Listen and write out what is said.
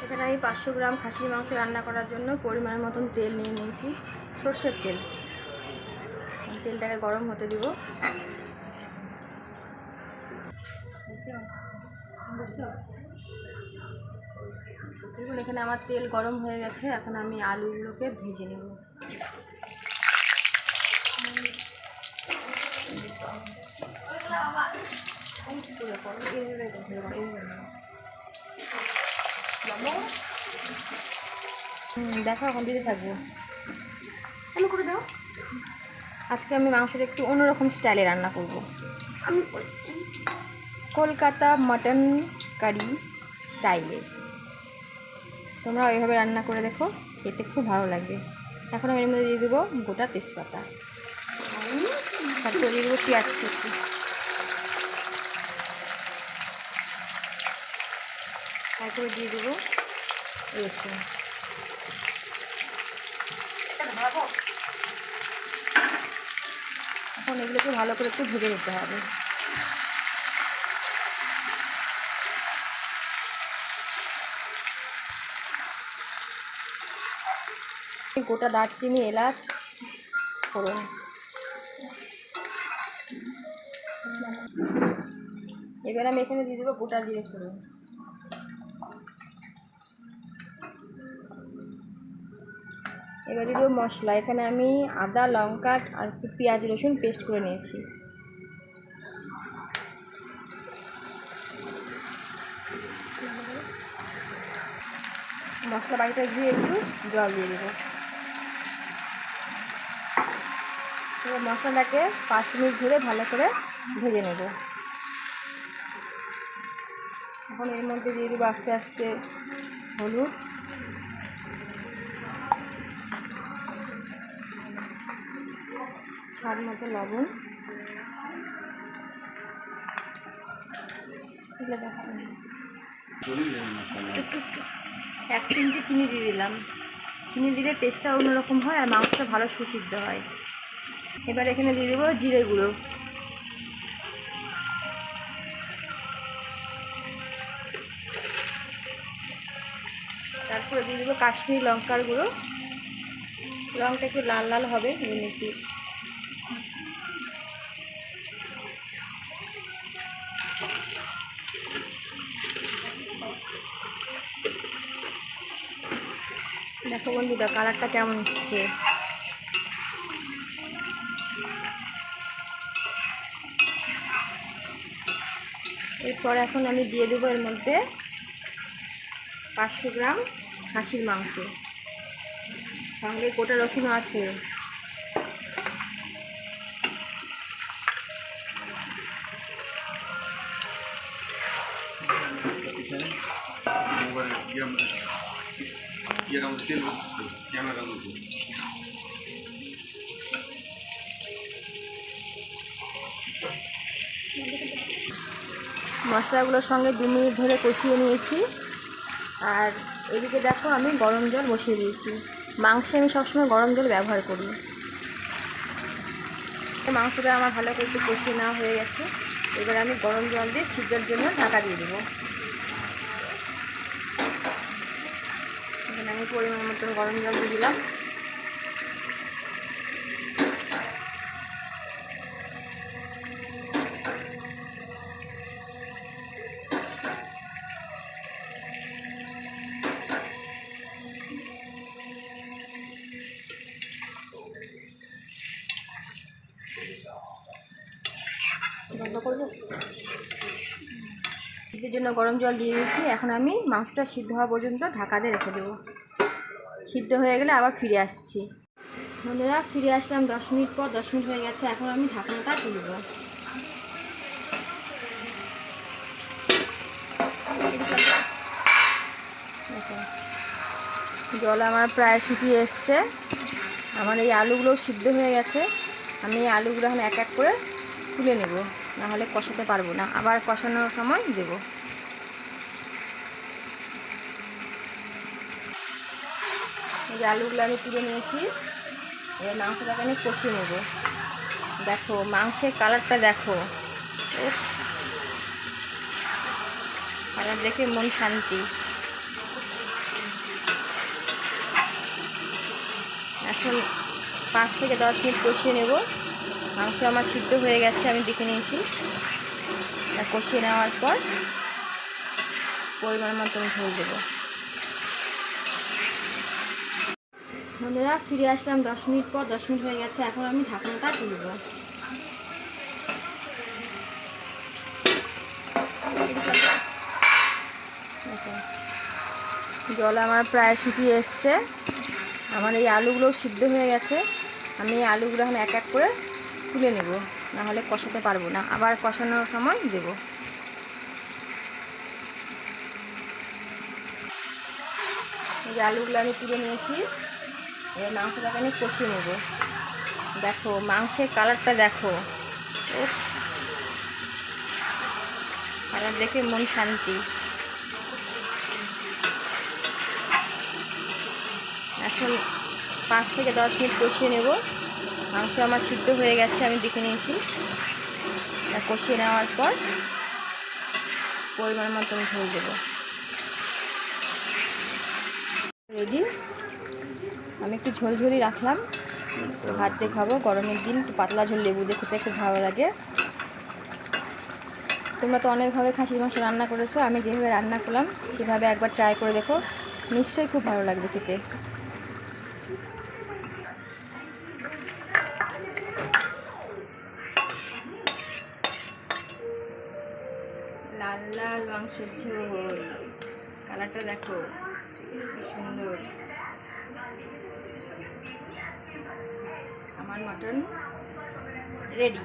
এখানে আমি 500 গ্রাম খাসির মাংস রান্না করার জন্য পরিমাণ মতন তেল নিয়ে নিয়েছি, সর্ষের তেল। তেলটাকে গরম হতে দিব। দেখুন এখানে আমার তেল গরম হয়ে গেছে। এখন আমি আলুগুলোকে ভেজে নেব। দেখো এখন দিতে থাকবো। আমি করে দাও। আজকে আমি মাংসটা একটু অন্যরকম স্টাইলে রান্না করব। আমি কলকাতা মটন কারি স্টাইলে। তোমরা ওইভাবে রান্না করে দেখো, খেতে খুব ভালো লাগবে। এখন আমি এর মধ্যে দিয়ে দেবো গোটা তেজপাতা, তারপরে দিয়ে দেবো পেঁয়াজ কুচি, তারপরে দিয়ে দেবো রসুন। এখন এগুলোকে ভালো করে একটু ভেজে নিতে হবে। গোটা দারচিনি, এলাচ, ফোড়ন। এবার আমি এখানে দিয়ে দেবো গোটা জিরে ফোড়ন। এবার দিয়ে দেবো মশলা। এখানে আমি আদা, লঙ্কা আর পেঁয়াজ রসুন পেস্ট করে নিয়েছি। মশলা বাড়িটা দিয়ে একটু জল দিয়ে দেবো। এবার মশলাটাকে 5 মিনিট ধরে ভালো করে ভেজে নেব। এখন এর মধ্যে দিয়ে দেবো আস্তে আস্তে হলুদ, স্বাদ মতো লবণ, 1 চিমটি চিনি দিয়ে দিলাম। চিনি দিলে টেস্টটা অন্যরকম হয় আর মাংসটা ভালো সুসিদ্ধ হয়। এবার এখানে দিয়ে দেবো জিরে গুঁড়ো, তারপরে দিয়ে দেবো কাশ্মীরি লঙ্কার গুঁড়ো। রঙটা একটু লাল লাল হবে এমনিতে। দেখো বন্ধুরা কালারটা কেমন হচ্ছে। এরপর এখন আমি দিয়ে দেবো এর মধ্যে 500 গ্রাম খাসির মাংস, সঙ্গে গোটা রসুন আছে। মশলাগুলোর সঙ্গে 2 মিনিট ধরে কষিয়ে নিয়েছি। আর এদিকে দেখো আমি গরম জল বসিয়ে দিয়েছি। মাংসে আমি সবসময় গরম জল ব্যবহার করি। মাংসটা আমার ভালো করে একটু কষিয়ে নেওয়া হয়ে গেছে। এবার আমি গরম জল দিয়ে সিদ্ধর জন্য ঢাকা দিয়ে দেবো। এখানে আমি পরিমাণ মতন গরম জল দিয়ে দিলাম। বন্ধ করবো। সিদ্ধের জন্য গরম জল দিয়ে দিয়েছি। এখন আমি মাংসটা সিদ্ধ হওয়া পর্যন্ত ঢাকা দিয়ে রেখে দেবো। সিদ্ধ হয়ে গেলে আবার ফিরে আসছি। বন্ধুরা ফিরে আসলাম 10 মিনিট পর। 10 মিনিট হয়ে গেছে। এখন আমি ঢাকনাটা তুলব। জল আমার প্রায় শুকিয়ে এসছে। আমার এই আলুগুলো সিদ্ধ হয়ে গেছে। আমি এই আলুগুলো এখন এক এক করে তুলে নেব, নাহলে কষাতে পারবো না। আবার কষানোর সময় দেব। এই যে আলুগুলো আমি তুলে নিয়েছি। এবার মাংসটাকে আমি কষিয়ে নেব। দেখো মাংসের কালারটা দেখো, কালার দেখে মন শান্তি। এখন 5 থেকে 10 মিনিট কষিয়ে নেব। মাংস আমার সিদ্ধ হয়ে গেছে, আমি দেখে নিয়েছি। তা কষিয়ে নেওয়ার পর পরিমাণ মতন ঝোল দেবো। বন্ধুরা ফিরে আসলাম 10 মিনিট পর। 10 মিনিট হয়ে গেছে, এখন আমি ঢাকনাটা তুলব। জল আমার প্রায় শুকিয়ে এসছে। আমার এই আলুগুলো সিদ্ধ হয়ে গেছে। আমি এই আলুগুলো এখন এক এক করে তুলে নেব, নাহলে কষাতে পারবো না, আবার কষানোর সময় দেব। এই যে আলুগুলো আমি তুলে নিয়েছি, এবার মাংসটাকে আমি কষিয়ে নেব। দেখো মাংসের কালারটা দেখো, কালার দেখে মন শান্তি। এখন 5 থেকে 10 মিনিট কষিয়ে নেব। মাংস আমার সিদ্ধ হয়ে গেছে, আমি দেখে নিয়েছি। তা কষিয়ে নেওয়ার পর পরিমাণ মতন ঝোল দেব। রেডি। আমি একটু ঝোলঝোলই রাখলাম, তো ভাত দিয়ে খাবো। গরমের দিন একটু পাতলা ঝোল লেবু দিয়ে খেতে খুব ভালো লাগে। তোমরা তো অনেকভাবে খাসির মাংস রান্না করেছো, আমি যেভাবে রান্না করলাম সেভাবে একবার ট্রাই করে দেখো, নিশ্চয়ই খুব ভালো লাগবে খেতে। লাল লাল মাংসের ঝোল, কালারটা দেখো কি সুন্দর। আমার মটন রেডি।